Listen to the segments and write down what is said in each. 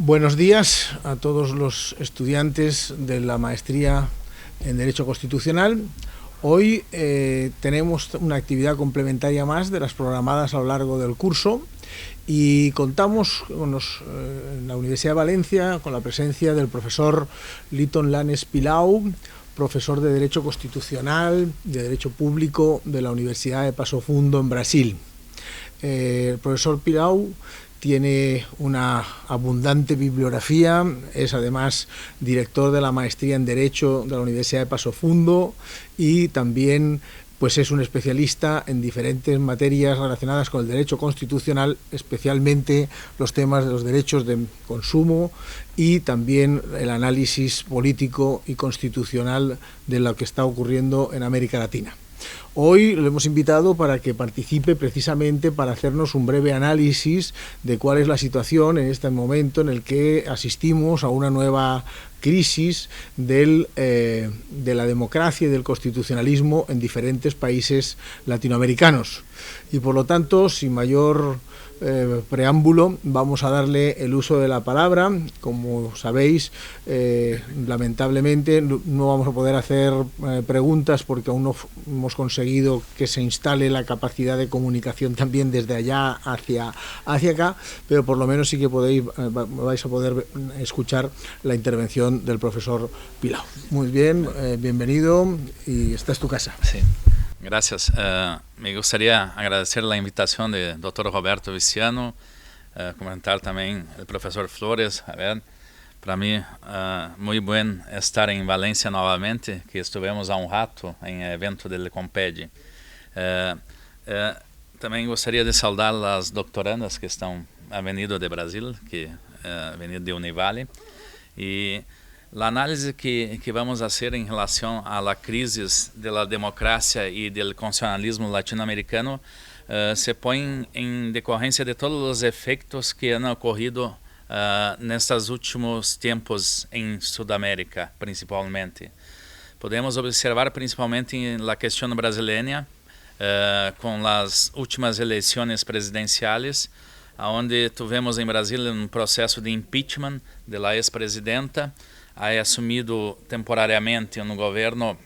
Buenos días a todos los estudiantes de la maestría en Derecho Constitucional. Hoy tenemos una actividad complementaria más de las programadas a lo largo del curso y contamos en la Universidad de Valencia con la presencia del profesor Liton Lanes Pilau, profesor de Derecho Constitucional, de Derecho Público de la Universidad de Passo Fundo en Brasil. El profesor Pilau tiene una abundante bibliografía, es además director de la maestría en Derecho de la Universidad de Passo Fundo y también pues es un especialista en diferentes materias relacionadas con el derecho constitucional, especialmente los temas de los derechos de consumo y también el análisis político y constitucional de lo que está ocurriendo en América Latina. Hoy lo hemos invitado para que participe precisamente para hacernos un breve análisis de cuál es la situación en este momento en el que asistimos a una nueva crisis de la democracia y del constitucionalismo en diferentes países latinoamericanos. Y por lo tanto, sin mayor preámbulo, vamos a darle el uso de la palabra. Como sabéis, lamentablemente no vamos a poder hacer preguntas porque aún no hemos conseguido que se instale la capacidad de comunicación también desde allá hacia acá, pero por lo menos sí que vais a poder escuchar la intervención del profesor Pilau. Muy bien, bienvenido y esta es tu casa. Sí. Gracias. Me gustaría agradecer la invitación del doctor Roberto Viciano, comentar también el profesor Flores. A ver, para mí muy buen estar en Valencia nuevamente, que estuvimos há un rato en el evento del Comped. También gostaria de saudar las doctorandas que han venido de Brasil, que han venido de Univale. Y la análise que vamos a hacer em relação à la crisis de la democracia e del constitucionalismo latino-americano se põe em decorrência de todos os efeitos que han ocorrido nestes últimos tempos em Sudamérica, principalmente. Podemos observar principalmente na questão brasileira, com as últimas eleições presidenciais, onde tivemos em Brasília um processo de impeachment da ex-presidenta. Ha assumido temporariamente um governo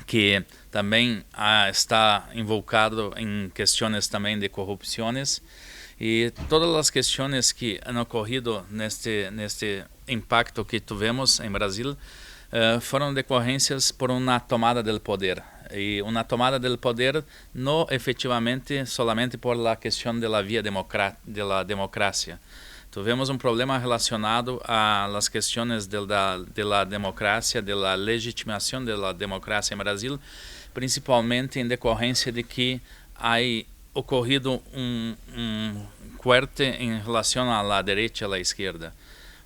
que também está invocado em questões também de corrupções e todas as questões que han ocorrido neste impacto que tivemos em Brasil foram decorrências por uma tomada do poder e uma tomada do poder não efetivamente solamente por la questão de la via de la democracia. Tivemos um problema relacionado a las questões de la democracia, de la legitimação de la democracia em Brasil, principalmente em decorrência de que há ocorrido um corte em relação à la direita e à la esquerda.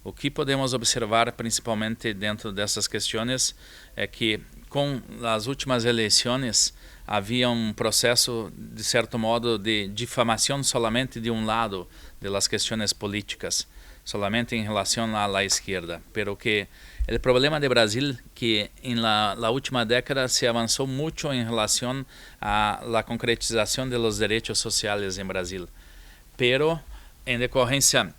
O que podemos observar principalmente dentro dessas questões é que com as últimas eleições havia um processo, de certo modo, de difamação solamente de um lado das questões políticas, solamente em relação à la esquerda. Pero que o problema de Brasil que em la última década se avançou muito em relação à la concretização de los derechos sociales em Brasil. Pero em decorrência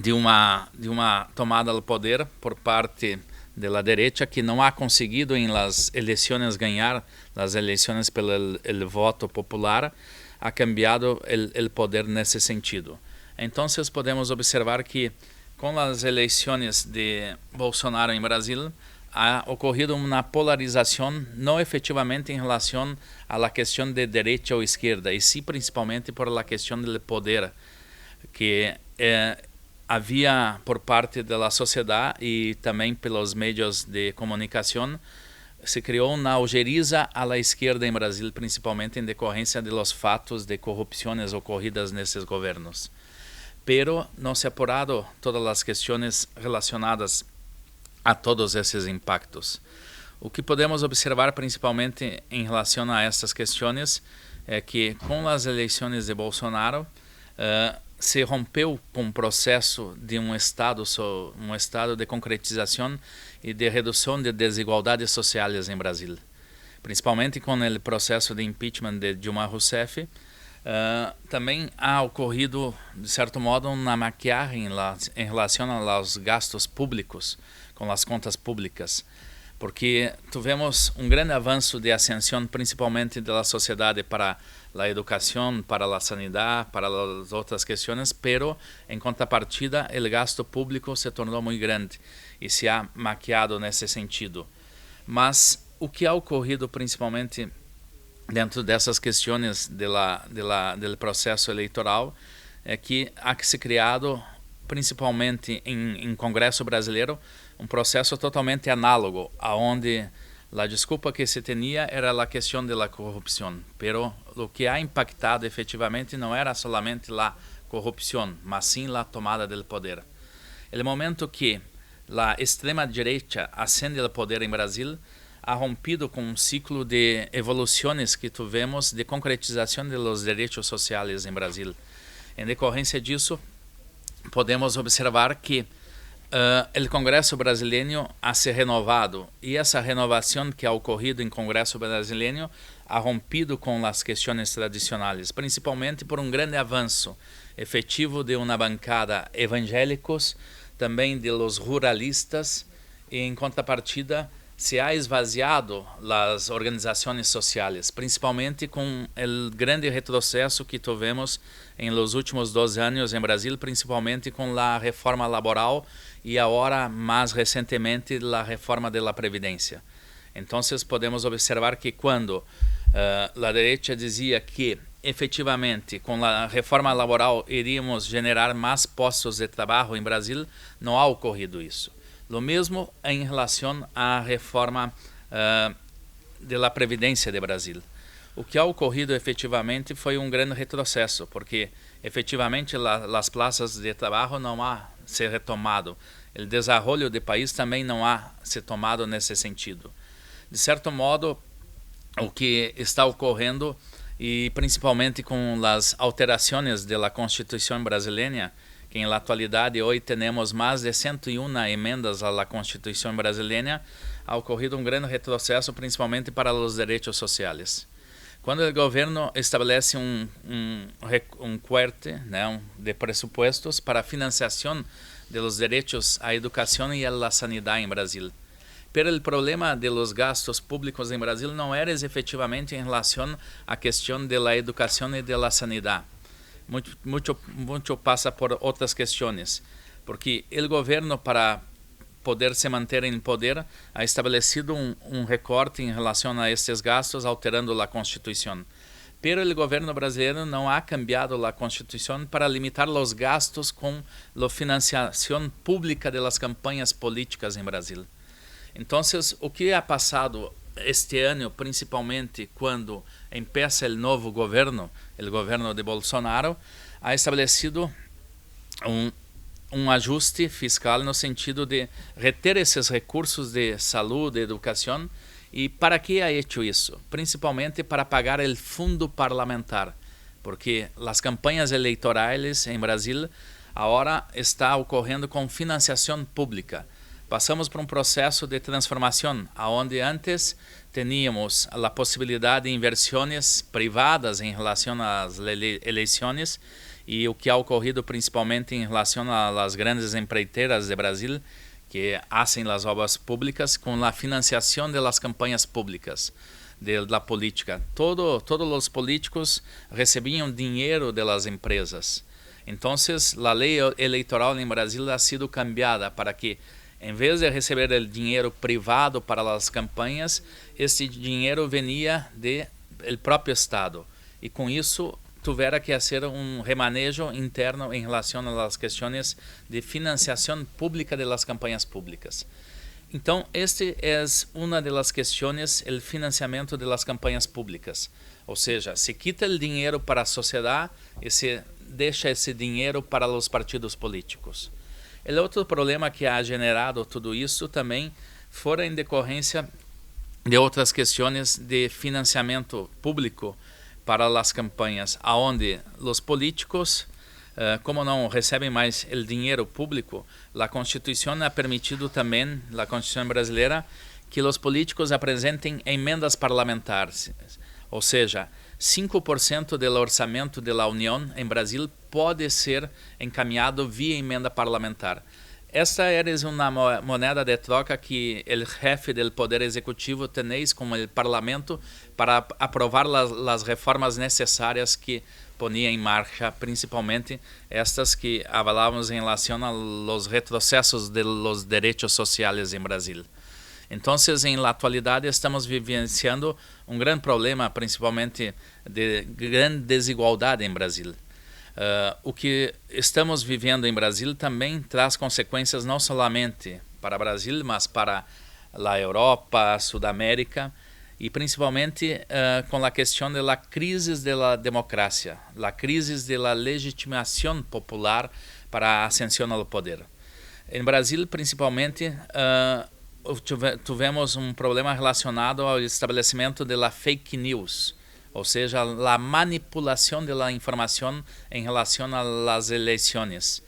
de uma tomada do poder por parte da direita que não ha conseguido em las eleições ganhar as eleições pelo voto popular, ha cambiado o poder nesse sentido. Então, podemos observar que com as eleições de Bolsonaro em Brasil, ha ocorrido uma polarização não efetivamente em relação à questão de direita ou esquerda, e sim principalmente por la questão do poder, que havia por parte da sociedade e também pelos meios de comunicação, se criou uma algeriza à la esquerda em Brasil, principalmente em decorrência de los fatos de corrupções ocorridas nesses governos. Pero não se apurado todas as questões relacionadas a todos esses impactos. O que podemos observar principalmente em relação a estas questões é que com as eleições de Bolsonaro se rompeu com o processo de um estado de concretização e de redução de desigualdades sociais em Brasil. Principalmente com o processo de impeachment de Dilma Rousseff, Também ha ocorrido, de certo modo, uma maquiagem em relação aos gastos públicos, com as contas públicas, porque tivemos um grande avanço de ascensão, principalmente da sociedade para a educação, para a sanidade, para as outras questões, pero em contrapartida, o gasto público se tornou muito grande e se ha maquiado nesse sentido. Mas o que ha ocorrido principalmente dentro dessas questões do processo eleitoral é que há se criado, principalmente em Congresso brasileiro, um processo totalmente análogo, aonde a desculpa que se tinha era a questão da corrupção, pero o que ha impactado efetivamente não era solamente a corrupção, mas sim a tomada do poder. No momento que a extrema direita ascende ao poder em Brasil, ha rompido com um ciclo de evoluções que tivemos de concretização dos direitos sociais em Brasil. Em decorrência disso, podemos observar que o Congresso brasileiro ha se renovado e essa renovação que ha ocorrido em Congresso brasileiro ha rompido com as questões tradicionais, principalmente por um grande avanço efetivo de uma bancada evangélicos, também de los ruralistas, e em contrapartida se ha esvaziado as organizações sociais, principalmente com o grande retrocesso que tivemos em los últimos 2 anos em Brasil, principalmente com a reforma laboral e agora, mais recentemente, a reforma da Previdência. Então, podemos observar que quando a direita dizia que, efetivamente, com a reforma laboral iríamos generar mais postos de trabalho em Brasil, não ha ocorrido isso. Lo mesmo em relação à reforma da Previdência de Brasil. O que ha ocorrido efetivamente foi um grande retrocesso, porque efetivamente as praças de trabalho não há se retomado. O desenvolvimento do país também não há se tomado nesse sentido. De certo modo, o que está ocorrendo, e principalmente com as alterações da Constituição brasileira, que na atualidade hoje temos mais de 101 emendas à Constituição brasileira, ha ocorrido um grande retrocesso, principalmente para os direitos sociais. Quando o governo estabelece um corte, né, de pressupostos para a financiação dos direitos à educação e à sanidade em Brasil. Pero o problema dos gastos públicos em Brasil não era efetivamente em relação à questão da educação e da sanidade. Muito passa por outras questões, porque o governo, para poder se manter em poder, ha estabelecido um recorte em relação a estes gastos, alterando a Constituição. Pero o governo brasileiro não ha cambiado a Constituição para limitar os gastos com a financiação pública das campanhas políticas em Brasil. Então, o que ha passado este ano, principalmente quando empieza o novo governo, o governo de Bolsonaro, ha estabelecido um ajuste fiscal no sentido de reter esses recursos de saúde, de educação. E para que ha hecho isso? Principalmente para pagar o fundo parlamentar, porque as campanhas eleitorais em Brasil agora está ocorrendo com financiação pública. Passamos por um processo de transformação, onde antes teníamos a possibilidade de inversões privadas em relação às eleições, e o que ha ocorrido principalmente em relação às grandes empreiteiras de Brasil, que fazem as obras públicas com a financiação das campanhas públicas, da política. Todos os políticos recebiam dinheiro das empresas. Então, a lei eleitoral em Brasil ha sido cambiada para que, em vez de receber o dinheiro privado para as campanhas, esse dinheiro venia do próprio Estado. E com isso, tivera que fazer um remanejo interno em relação às questões de financiação pública das campanhas públicas. Então, este é uma das questões, o financiamento das campanhas públicas. Ou seja, se quita o dinheiro para a sociedade e se deixa esse dinheiro para os partidos políticos. O outro problema que ha generado tudo isso também foi em decorrência de outras questões de financiamento público para as campanhas, onde os políticos, como não recebem mais o dinheiro público, a Constituição ha permitido também, a Constituição brasileira, que os políticos apresentem emendas parlamentares. Ou seja, 5% do orçamento da União em Brasil pode ser encaminhado via emenda parlamentar. Esta é uma moeda de troca que o chefe do Poder Executivo tem com o Parlamento para aprovar as reformas necessárias que ponia em marcha, principalmente estas que avalávamos em relação aos retrocessos dos direitos sociais em Brasil. Então, na atualidade, estamos vivenciando um grande problema, principalmente de grande desigualdade em Brasil. O que estamos vivendo em Brasil também traz consequências não somente para o Brasil, mas para a Europa, a Sudamérica, e principalmente com a questão da crise da democracia, a crise da legitimação popular para a ascensão ao poder. Em Brasil, principalmente, tivemos um problema relacionado ao estabelecimento da fake news, ou seja, a manipulação da informação em relação às eleições.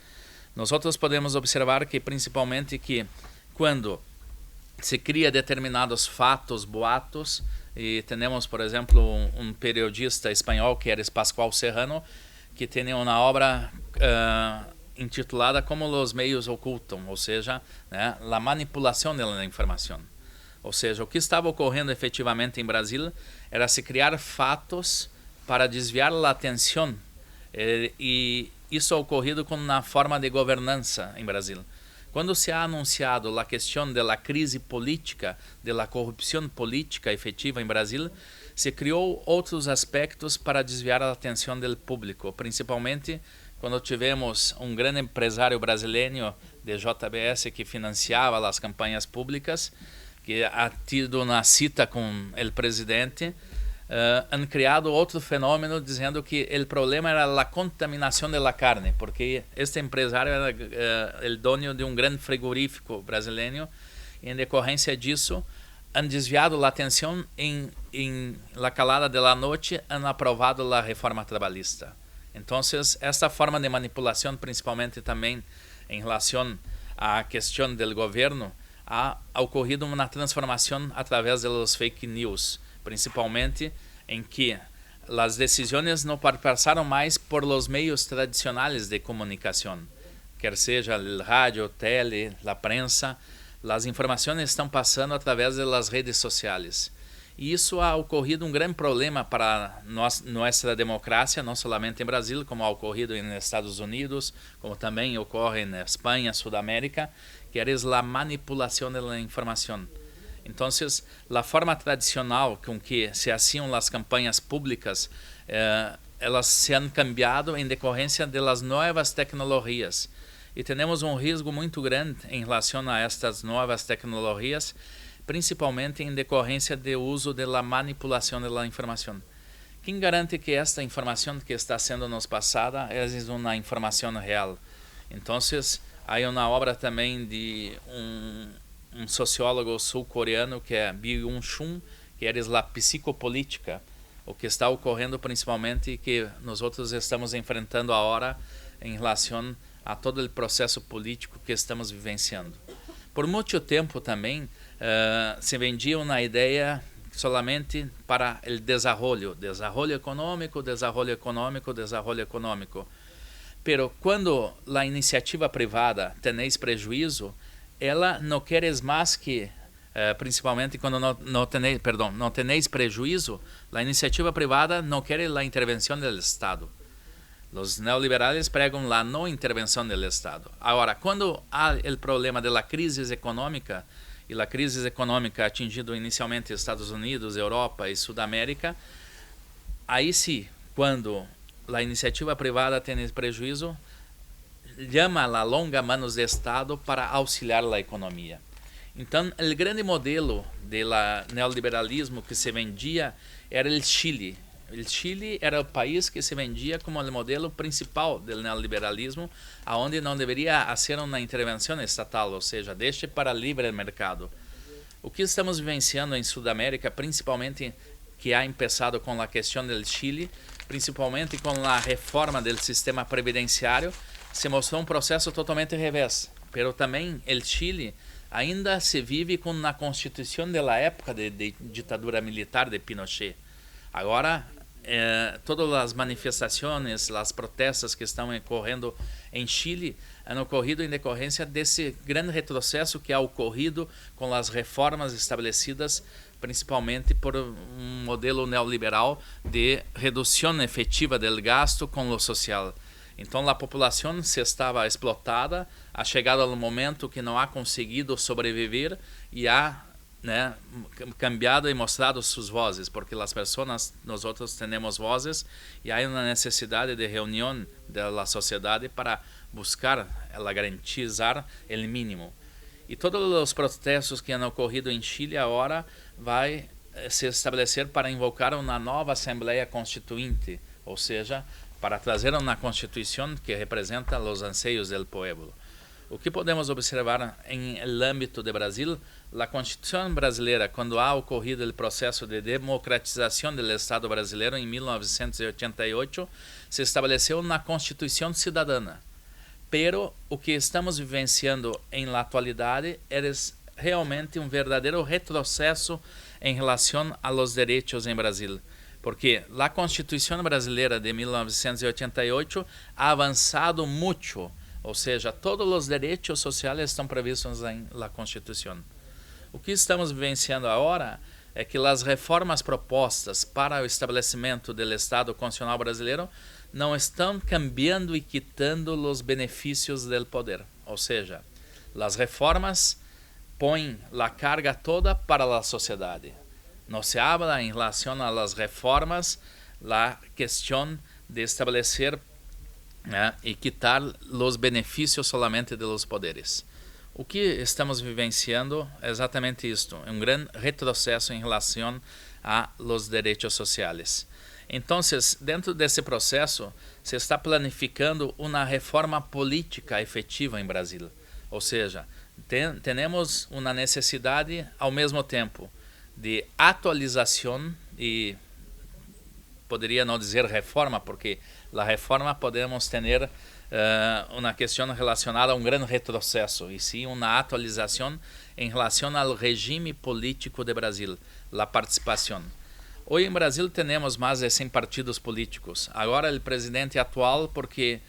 Nós podemos observar que, principalmente, que quando se cria determinados fatos, boatos, e temos, por exemplo, um periodista espanhol que era Pascual Serrano, que tem uma obra intitulada Como os Meios Ocultam, ou seja, né, a manipulação da informação. Ou seja, o que estava ocorrendo efetivamente em Brasil era se criar fatos para desviar a atenção, e isso ocorrido com uma forma de governança em Brasil. Quando se ha anunciado a questão da crise política, da corrupção política efetiva em Brasil, se criou outros aspectos para desviar a atenção do público, principalmente quando tivemos um grande empresário brasileiro de JBS que financiava as campanhas públicas, que ha tido uma cita com o presidente, han criado outro fenômeno dizendo que o problema era a contaminação da carne, porque este empresário era o dono de um grande frigorífico brasileiro, e em decorrência disso, han desviado a atenção em la calada da noite, han aprovado a reforma trabalhista. Então, esta forma de manipulação, principalmente também em relação à questão do governo, ha ocorrido uma transformação através dos fake news, principalmente em que as decisões não passaram mais por los meios tradicionais de comunicação, quer seja o rádio, tele, a prensa, as informações estão passando através das redes sociais. E isso ha ocorrido um grande problema para nossa democracia, não somente em Brasil, como ha ocorrido nos Estados Unidos, como também ocorre na Espanha, Sudamérica, que é a manipulação da informação. Então, a forma tradicional com que se haciam as campanhas públicas, elas se han cambiado em decorrência das novas tecnologias. E temos um risco muito grande em relação a estas novas tecnologias, principalmente em decorrência do uso da manipulação da informação. Quem garante que esta informação que está sendo nos passada é uma informação real? Então, há uma obra também de um sociólogo sul-coreano que é Byung-Chul, que é a psicopolítica, o que está ocorrendo principalmente que nós outros estamos enfrentando agora em relação a todo o processo político que estamos vivenciando. Por muito tempo também se vendia uma ideia solamente para o desenvolvimento econômico. Pero quando a iniciativa privada tem prejuízo, ela não quer mais que, principalmente quando não tenéis prejuízo, a iniciativa privada não quer a intervenção do Estado. Os neoliberais pregam a não intervenção do Estado. Agora, quando há o problema da crise econômica, e a crise econômica atingindo inicialmente Estados Unidos, Europa e Sudamérica, aí sim, quando a iniciativa privada tem prejuízo, chama a longa manos do Estado para auxiliar a economia. Então, o grande modelo do neoliberalismo que se vendia era o Chile. O Chile era o país que se vendia como o modelo principal do neoliberalismo, onde não deveria haver uma intervenção estatal, ou seja, deixe para livre mercado. O que estamos vivenciando em Sudamérica, principalmente que ha começado com a questão do Chile, principalmente com a reforma do sistema previdenciário, se mostrou um processo totalmente revés. Pero também o Chile ainda se vive com a constituição da época de ditadura militar de Pinochet. Agora, todas as manifestações, as protestas que estão ocorrendo em Chile han ocorrido em decorrência desse grande retrocesso que ha ocorrido com as reformas estabelecidas principalmente por um modelo neoliberal de redução efetiva do gasto com o social. Então a população se estava explotada, ha chegado ao momento que não ha conseguido sobreviver e ha cambiado e mostrado suas vozes, porque as pessoas, nós temos vozes e há uma necessidade de reunião da sociedade para buscar garantizar o mínimo. E todos os protestos que han ocorrido em Chile agora vai se estabelecer para invocar uma nova Assembleia Constituinte, ou seja, para trazer uma Constituição que representa os anseios do povo. O que podemos observar em âmbito do Brasil? A Constituição brasileira, quando ha ocorrido o processo de democratização do Estado brasileiro em 1988, se estabeleceu uma Constituição cidadã. Pero o que estamos vivenciando em la atualidade é realmente um verdadeiro retrocesso em relação a los direitos em Brasil. Porque a Constituição brasileira de 1988 ha avançado muito, ou seja, todos os direitos sociais estão previstos em la Constituição. O que estamos vivenciando agora é que as reformas propostas para o estabelecimento do Estado Constitucional brasileiro não estão cambiando e quitando os benefícios do poder. Ou seja, as reformas põem a carga toda para a sociedade. Não se habla em relação às reformas a questão de estabelecer e quitar os benefícios solamente de los poderes. O que estamos vivenciando é exatamente isto, um grande retrocesso em relação a los direitos sociais. Então, dentro desse processo, se está planificando uma reforma política efetiva em Brasil. Ou seja, temos uma necessidade, ao mesmo tempo, de atualização e, poderia não dizer reforma, porque a reforma podemos ter uma questão relacionada a um grande retrocesso, e sim uma atualização em relação ao regime político de Brasil, a participação. Hoje em Brasil temos mais de 100 partidos políticos. Agora o presidente atual, porque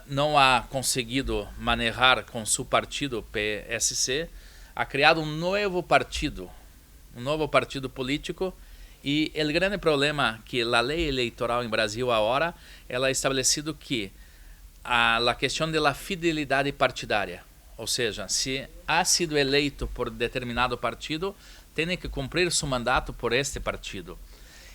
não ha conseguido manejar com seu partido PSC, ha criado um novo partido político. E o grande problema que a lei eleitoral em Brasil agora ela é estabelecido que a questão da fidelidade partidária, ou seja, se ha sido eleito por determinado partido, tem que cumprir seu mandato por este partido.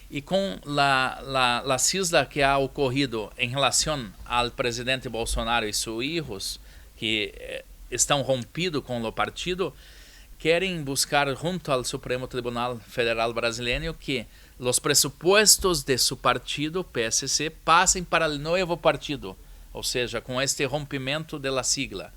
E com a cisla que ha ocorrido em relação ao presidente Bolsonaro e seus filhos, que estão rompidos com o partido, querem buscar junto ao Supremo Tribunal Federal Brasileiro que os pressupostos de seu partido, PSC, passem para o novo partido, ou seja, com este rompimento da sigla.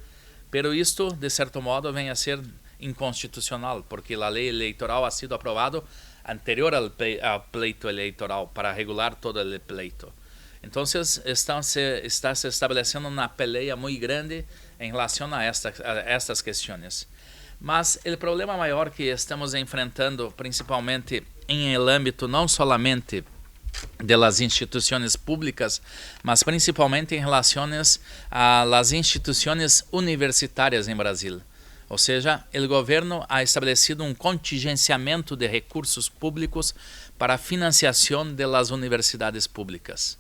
Pero isto, de certo modo, vem a ser inconstitucional, porque a lei eleitoral ha sido aprovada anterior ao pleito eleitoral para regular todo o pleito. Então, está se estabelecendo uma peleia muito grande em relação a estas questões. Mas o problema maior que estamos enfrentando, principalmente em el âmbito não solamente das instituições públicas, mas principalmente em relação às instituições universitárias em Brasil. Ou seja, o governo ha estabelecido um contingenciamento de recursos públicos para a financiação das universidades públicas.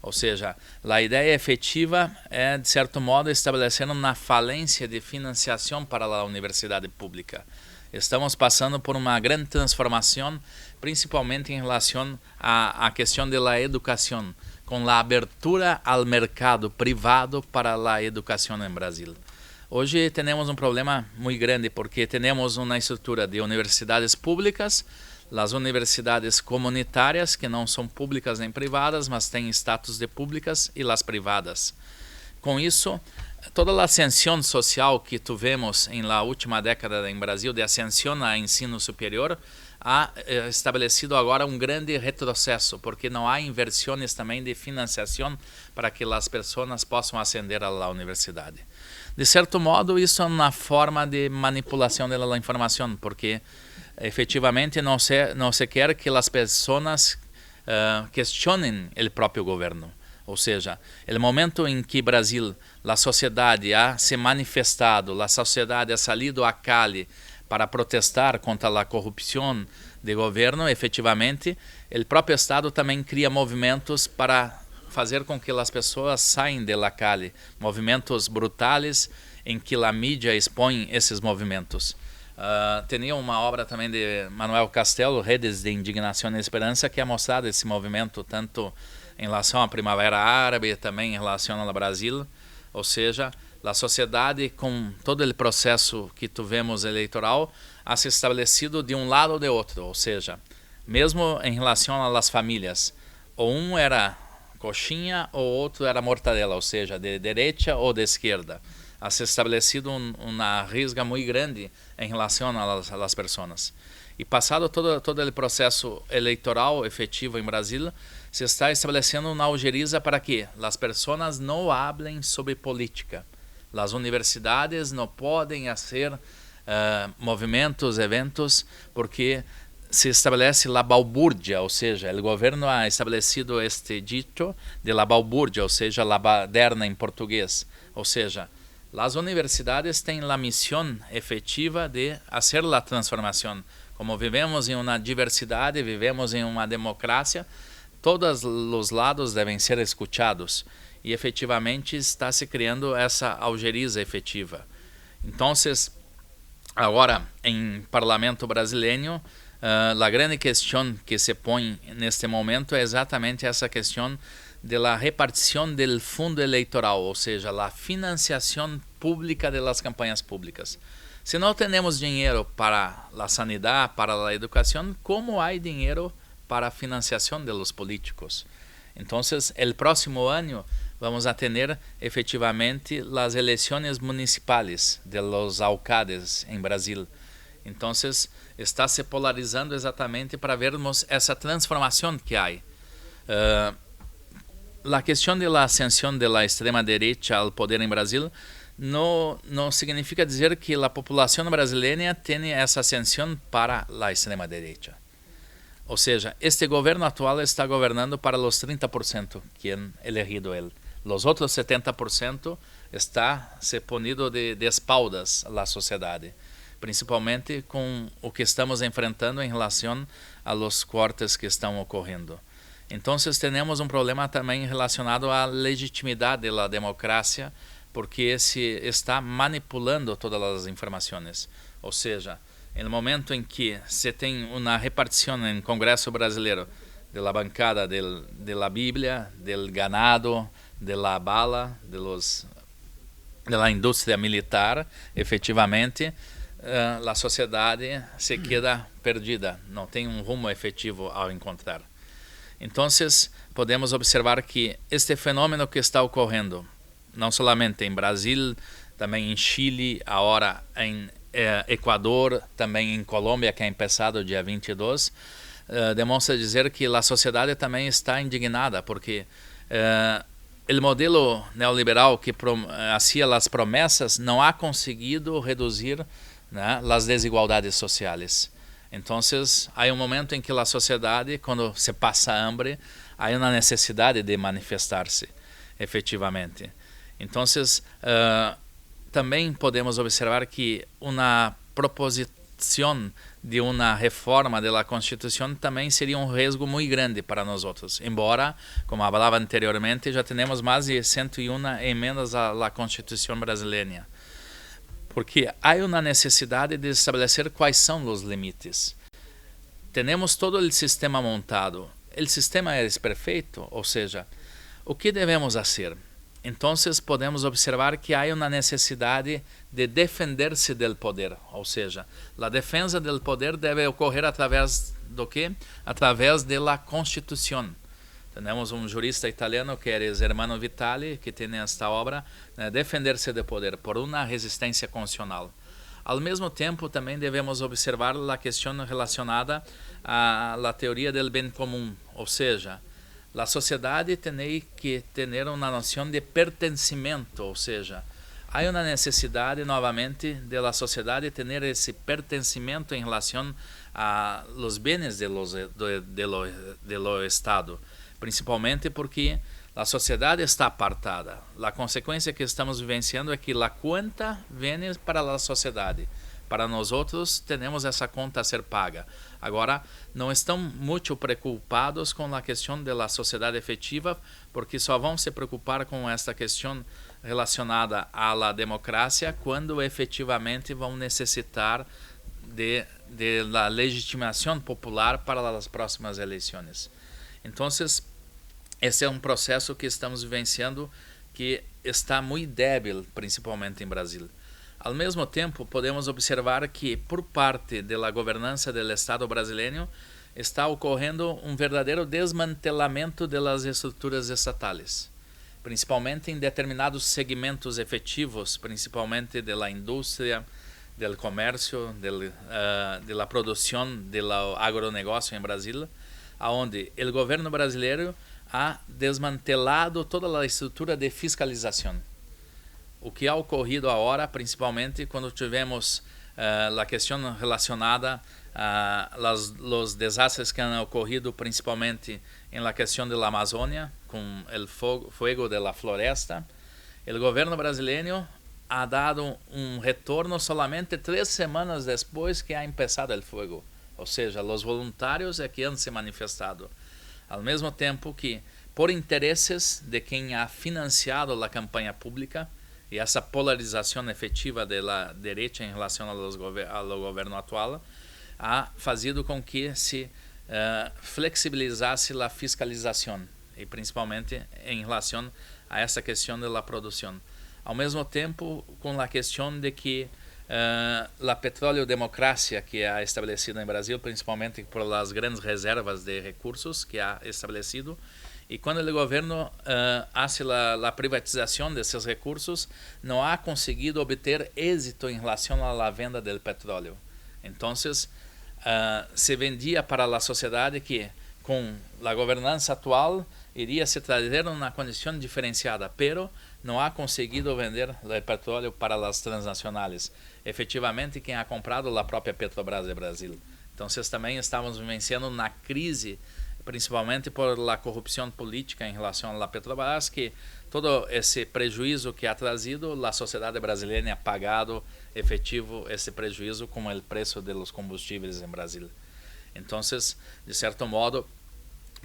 Ou seja, a ideia efetiva é, de certo modo, estabelecer uma falência de financiação para a universidade pública. Estamos passando por uma grande transformação, principalmente em relação à questão da educação, com a abertura ao mercado privado para a educação em Brasil. Hoje temos um problema muito grande porque temos uma estrutura de universidades públicas, as universidades comunitárias, que não são públicas nem privadas, mas têm status de públicas, e as privadas. Com isso, toda a ascensão social que tivemos na última década em Brasil, de ascensão a ensino superior, ha estabelecido agora um grande retrocesso, porque não há inversões também de financiação para que as pessoas possam ascender à universidade. De certo modo, isso é uma forma de manipulação da informação, porque efetivamente não se quer que as pessoas questionem o próprio governo. Ou seja, o momento em que Brasil, a sociedade ha se manifestado, a sociedade ha salido à calle para protestar contra a corrupção do governo, efetivamente, o próprio Estado também cria movimentos para fazer com que as pessoas saiam da calle, movimentos brutais em que a mídia expõe esses movimentos. Tinha uma obra também de Manuel Castelo, Redes de Indignação e Esperança, que ha mostrado esse movimento tanto em relação à Primavera Árabe, também em relação ao Brasil, ou seja, a sociedade com todo o processo que tivemos eleitoral ha se estabelecido de um lado ou de outro, ou seja, mesmo em relação às famílias, ou um era coxinha ou outro era mortadela, ou seja, de direita ou de esquerda. Ha se estabelecido uma risga muito grande em relação às pessoas. E passado todo o processo eleitoral efetivo em Brasil, se está estabelecendo uma algeriza para que as pessoas não hablem sobre política. As universidades não podem fazer movimentos, eventos, porque se estabelece a balbúrdia, ou seja, o governo ha estabelecido este dito de la balbúrdia, ou seja, la baderna em português. Ou seja, as universidades têm a missão efetiva de fazer a transformação. Como vivemos em uma diversidade, vivemos em uma democracia, todos os lados devem ser escutados. E efetivamente está se criando essa algeriza efetiva. Então, agora, em parlamento brasileiro, a grande questão que se põe neste momento é exatamente essa questão da repartição do fundo eleitoral, ou seja, a financiação pública das campanhas públicas. Se não temos dinheiro para a sanidade, para a educação, como há dinheiro para a financiação dos políticos? Então, o próximo ano vamos a ter efetivamente as eleições municipais de los alcaldes em Brasil. Então, está se polarizando exatamente para vermos essa transformação que há. A questão da ascensão da extrema-direita ao poder em Brasil não significa dizer que a população brasileira tem essa ascensão para a extrema-direita. Ou seja, este governo atual está governando para os 30% que han elegido ele. Os outros 70% está se ponido de espaldas à sociedade, principalmente com o que estamos enfrentando em relação a los cortes que estão ocorrendo. Então, temos um problema também relacionado à legitimidade da democracia, porque se está manipulando todas as informações. Ou seja, no momento em que se tem uma repartição no Congresso brasileiro da bancada da Bíblia, do ganado, da bala, da indústria militar, efetivamente, a sociedade se queda perdida, não tem um rumo efetivo ao encontrar. Então, podemos observar que este fenômeno que está ocorrendo, não somente em Brasil, também em Chile, agora em Equador, também em Colômbia, que é começado dia 22, demonstra dizer que a sociedade também está indignada, porque o modelo neoliberal que fazia as promessas não ha conseguido reduzir, né, as desigualdades sociais. Então, há um momento em que a sociedade, quando se passa hambre, há uma necessidade de manifestar-se, efetivamente. Então, também podemos observar que uma proposição de uma reforma da Constituição também seria um risco muito grande para nós outros. Embora, como falava anteriormente, já temos mais de 101 emendas à Constituição brasileira. Porque há uma necessidade de estabelecer quais são os limites. Temos todo o sistema montado. O sistema é perfeito, ou seja, o que devemos fazer? Então, podemos observar que há uma necessidade de defender-se do poder, ou seja, a defesa do poder deve ocorrer através do quê? Através da Constituição. Temos um jurista italiano que é Germano Vitali, que tem esta obra, Defender-se do poder, por uma resistência constitucional. Ao mesmo tempo, também devemos observar a questão relacionada à teoria do bem comum, ou seja, a sociedade tem que ter uma noção de pertencimento, ou seja, há uma necessidade novamente da sociedade ter esse pertencimento em relação a los bienes do Estado, principalmente porque a sociedade está apartada. A consequência que estamos vivenciando é que a conta vem para a sociedade. Para nós outros, temos essa conta a ser paga. Agora, não estão muito preocupados com a questão da sociedade efetiva, porque só vão se preocupar com esta questão relacionada à democracia quando efetivamente vão necessitar de la legitimação popular para as próximas eleições. Então, esse é um processo que estamos vivenciando que está muito débil, principalmente em Brasil. Ao mesmo tempo, podemos observar que, por parte da governança do Estado brasileiro, está ocorrendo um verdadeiro desmantelamento das estruturas estatais, principalmente em determinados segmentos efetivos, principalmente da indústria, do comércio, da produção, do agronegócio em Brasil, onde o governo brasileiro ha desmantelado toda a estrutura de fiscalização. O que ha ocorrido agora, principalmente quando tivemos a questão relacionada a los desastres que han ocorrido, principalmente em la questão da Amazônia, com o fogo da floresta, o governo brasileiro ha dado um retorno solamente 3 semanas depois que ha começado o fogo. Ou seja, os voluntários é que han se manifestado. Ao mesmo tempo que, por interesses de quem ha financiado a campanha pública, e essa polarização efetiva da direita em relação ao governo atual, ha feito com que se flexibilizasse a fiscalização, e principalmente em relação a essa questão da produção. Ao mesmo tempo, com a questão de que a petróleo democracia que é estabelecida em Brasil, principalmente por as grandes reservas de recursos que ha estabelecido, e quando o governo hace a privatização desses recursos, não ha conseguido obter êxito em relação à venda do petróleo. Então, se vendia para a sociedade que, com a governança atual, iria se trazer uma condição diferenciada, pero não ha conseguido vender o petróleo para as transnacionais. Efetivamente, quem ha comprado a própria Petrobras de Brasil. Então, também estamos vivenciando uma crise, principalmente por la corrupção política em relação à Petrobras, que todo esse prejuízo que ha trazido, a sociedade brasileira ha pagado efetivo esse prejuízo com o preço dos combustíveis em Brasil. Então, de certo modo,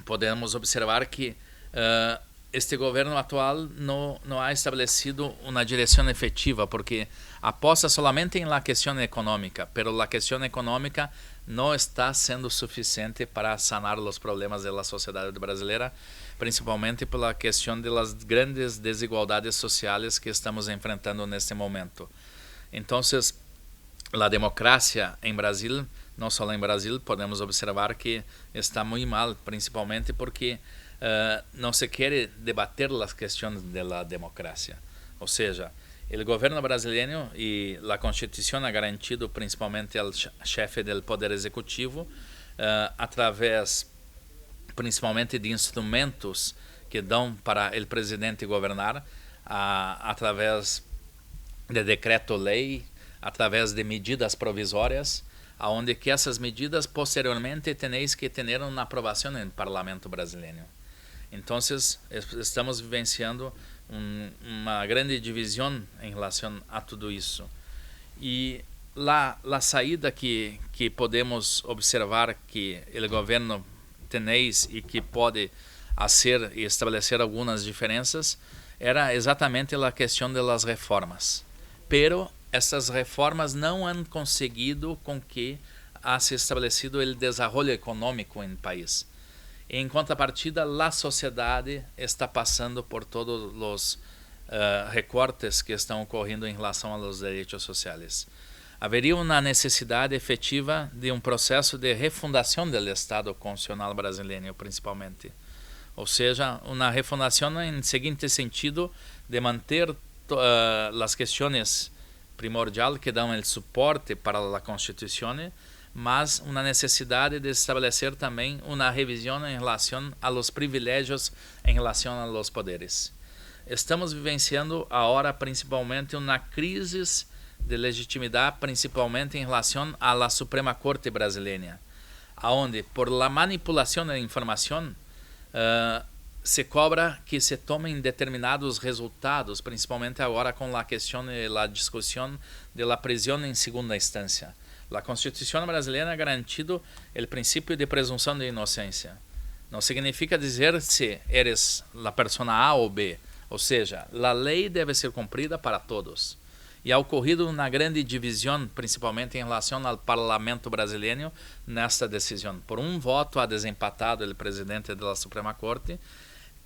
podemos observar que este governo atual não ha estabelecido uma direção efetiva, porque aposta solamente em la questão econômica, pero a questão econômica não está sendo suficiente para sanar os problemas da sociedade brasileira, principalmente pela questão das grandes desigualdades sociais que estamos enfrentando neste momento. Então, a democracia em Brasil, não só em Brasil, podemos observar que está muito mal, principalmente porque não se quer debater as questões da democracia. Ou seja, o governo brasileiro e a Constituição ha garantido principalmente ao chefe do Poder Executivo, através principalmente de instrumentos que dão para o presidente governar, através de decreto-lei, através de medidas provisórias, onde que essas medidas posteriormente tenéis que ter uma aprovação no Parlamento brasileiro. Então, estamos vivenciando uma grande divisão em relação a tudo isso. E a saída que podemos observar que o governo tenéis e que pode fazer e estabelecer algumas diferenças era exatamente a questão das reformas. Pero essas reformas não han conseguido com que ha se estabelecido o desenvolvimento econômico em país. Em contrapartida, a sociedade está passando por todos os recortes que estão ocorrendo em relação aos direitos sociais. Haveria uma necessidade efetiva de um processo de refundação do Estado constitucional brasileiro, principalmente. Ou seja, uma refundação em seguinte sentido de manter as questões primordiais que dão o suporte para a Constituição, mas uma necessidade de estabelecer também uma revisão em relação a los privilégios em relação a los poderes. estamos vivenciando agora principalmente uma crise de legitimidade, principalmente em relação à Suprema Corte brasileira, onde, por la manipulação da informação, se cobra que se tomem determinados resultados, principalmente agora com a questão e a discussão da prisão em segunda instância. A Constituição brasileira ha garantido o princípio de presunção de inocência. Não significa dizer se eres a pessoa A ou B, ou seja, a lei deve ser cumprida para todos. E ha ocorrido uma grande divisão, principalmente em relação ao parlamento brasileiro, nesta decisão. Por um voto ha desempatado o presidente da Suprema Corte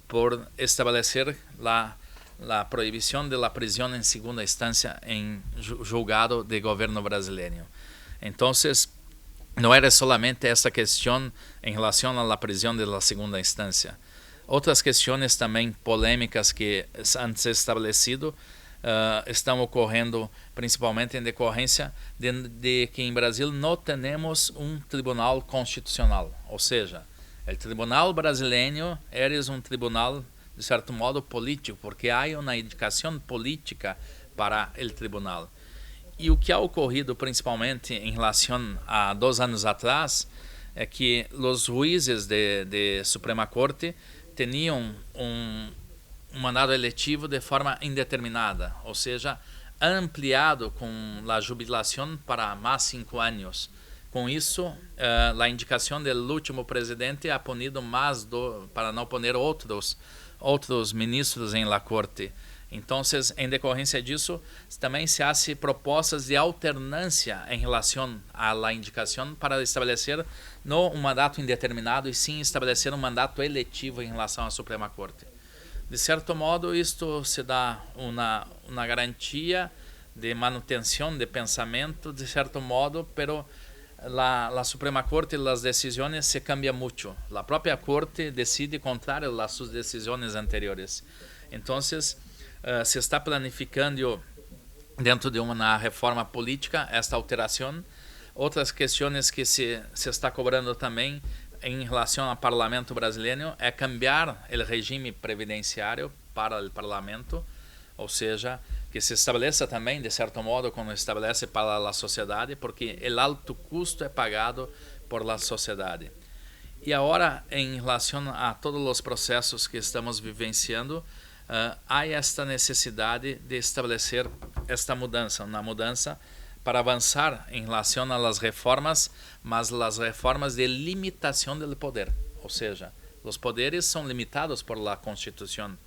por estabelecer a proibição da prisão em segunda instância em julgado de governo brasileiro. Então, não era solamente esta questão em relação à prisão da segunda instância. Outras questões também polêmicas que han se estabelecido estão ocorrendo principalmente em decorrência de que em Brasil não temos um tribunal constitucional, ou seja, o tribunal brasileiro é um tribunal de certo modo político, porque há uma indicação política para o tribunal. E o que ha ocorrido principalmente em relação a 2 anos atrás é que os juízes de Suprema Corte tinham um mandado eletivo de forma indeterminada, ou seja, ampliado com a jubilação para mais 5 anos. Com isso, a indicação do último presidente ha ponido mais para não poner outros ministros em la Corte. Então, em decorrência disso, também se faz propostas de alternância em relação à indicação para estabelecer não um mandato indeterminado, e sim estabelecer um mandato eletivo em relação à Suprema Corte. De certo modo, isto se dá uma garantia de manutenção de pensamento, de certo modo, pero a Suprema Corte e as decisões se cambiam muito. A própria Corte decide contrário às suas decisões anteriores. Então, se está planificando dentro de uma reforma política esta alteração. Outras questões que se está cobrando também em relação ao parlamento brasileiro é cambiar o regime previdenciário para o parlamento, ou seja, que se estabeleça também, de certo modo, como estabelece para a sociedade, porque o alto custo é pagado por a sociedade. E agora, em relação a todos os processos que estamos vivenciando, há esta necessidade de estabelecer esta mudança, uma mudança para avançar em relação às reformas, mas as reformas de limitação do poder, ou seja, os poderes são limitados por la Constituição.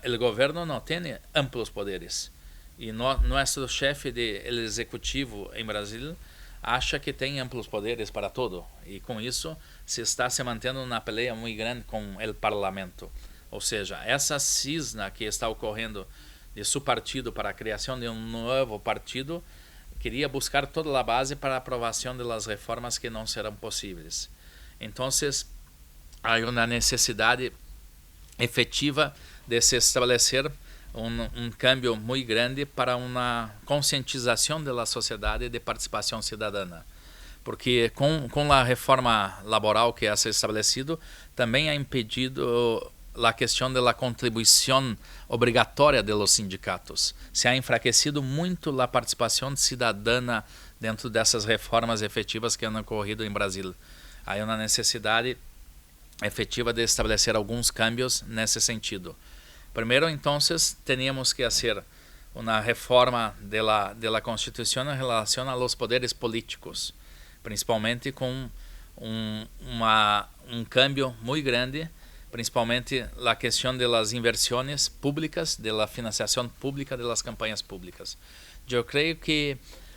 O governo não tem amplos poderes e nosso chefe do executivo em Brasil acha que tem amplos poderes para tudo, e com isso se está se mantendo uma peleia muito grande com o parlamento. Ou seja, essa cisna que está ocorrendo de seu partido para a criação de um novo partido queria buscar toda a base para a aprovação das reformas que não serão possíveis. Então, há uma necessidade efetiva de se estabelecer um câmbio muito grande para uma conscientização da sociedade de participação cidadã. Porque com a reforma laboral que é estabelecido, também é impedido a questão da contribuição obrigatória dos sindicatos. Se ha enfraquecido muito a participação cidadã dentro dessas reformas efetivas que han ocorrido em Brasil. Há uma necessidade efetiva de estabelecer alguns cambios nesse sentido. Primeiro, então, teníamos que fazer uma reforma da Constituição em relação aos poderes políticos, principalmente com um câmbio muito grande, principalmente a questão das inversões públicas, da financiação pública das campanhas públicas. Eu creio que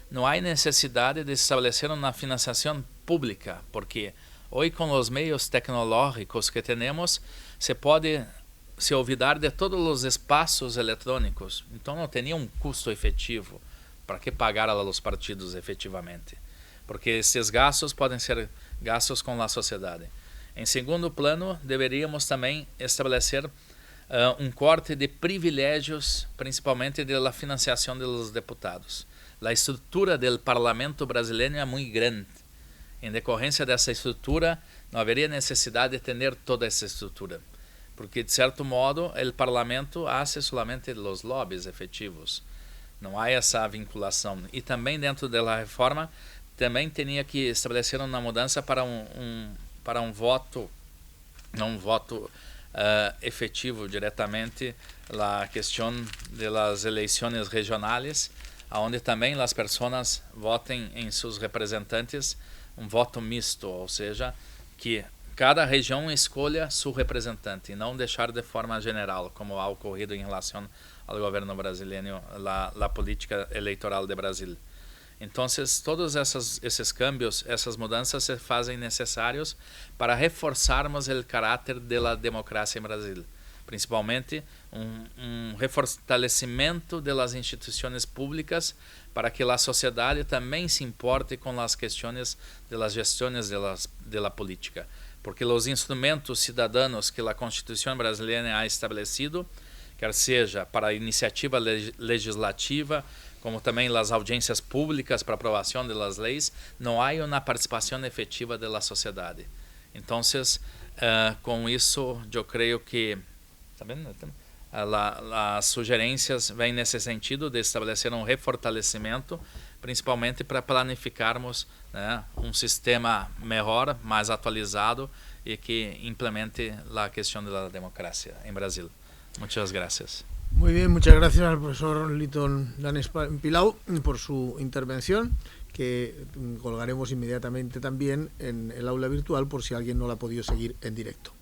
não há necessidade de estabelecer uma financiação pública, porque hoje com os meios tecnológicos que temos, se pode se olvidar de todos os espaços eletrônicos. Então não teria um custo efetivo. Para que pagar aos partidos efetivamente? Porque esses gastos podem ser gastos com a sociedade. Em segundo plano, deveríamos também estabelecer um corte de privilégios, principalmente da financiação dos deputados. A estrutura do parlamento brasileiro é muito grande. Em decorrência dessa estrutura, não haveria necessidade de ter toda essa estrutura. porque de certo modo o parlamento hace solamente os lobbies efetivos, não há essa vinculação. E também dentro da reforma também tinha que estabelecer uma mudança para um voto, não um voto efetivo diretamente, a questão das eleições regionais, onde também as pessoas votem em seus representantes um voto misto, ou seja, que cada região escolha seu representante e não deixar de forma geral, como ha ocorrido em relação ao governo brasileiro, a política eleitoral de Brasil. Então, todos esses cambios, essas mudanças se fazem necessários para reforçarmos o caráter da democracia em Brasil, principalmente refortalecimento das instituições públicas para que a sociedade também se importe com as questões das gestões da política, porque os instrumentos cidadãos que a Constituição brasileira ha estabelecido, quer seja para a iniciativa legislativa, como também as audiências públicas para aprovação das leis, não há uma participação efetiva da sociedade. Então, com isso, eu creio que as sugerências vêm nesse sentido de estabelecer um refortalecimento, principalmente para planificarmos, né, um sistema melhor, mais atualizado e que implemente a questão da democracia em Brasil. Muchas gracias. Muy bien, muchas gracias al profesor Liton Lanes Pilau por su intervención, que colgaremos inmediatamente también en el aula virtual por si alguien no la ha podido seguir en directo.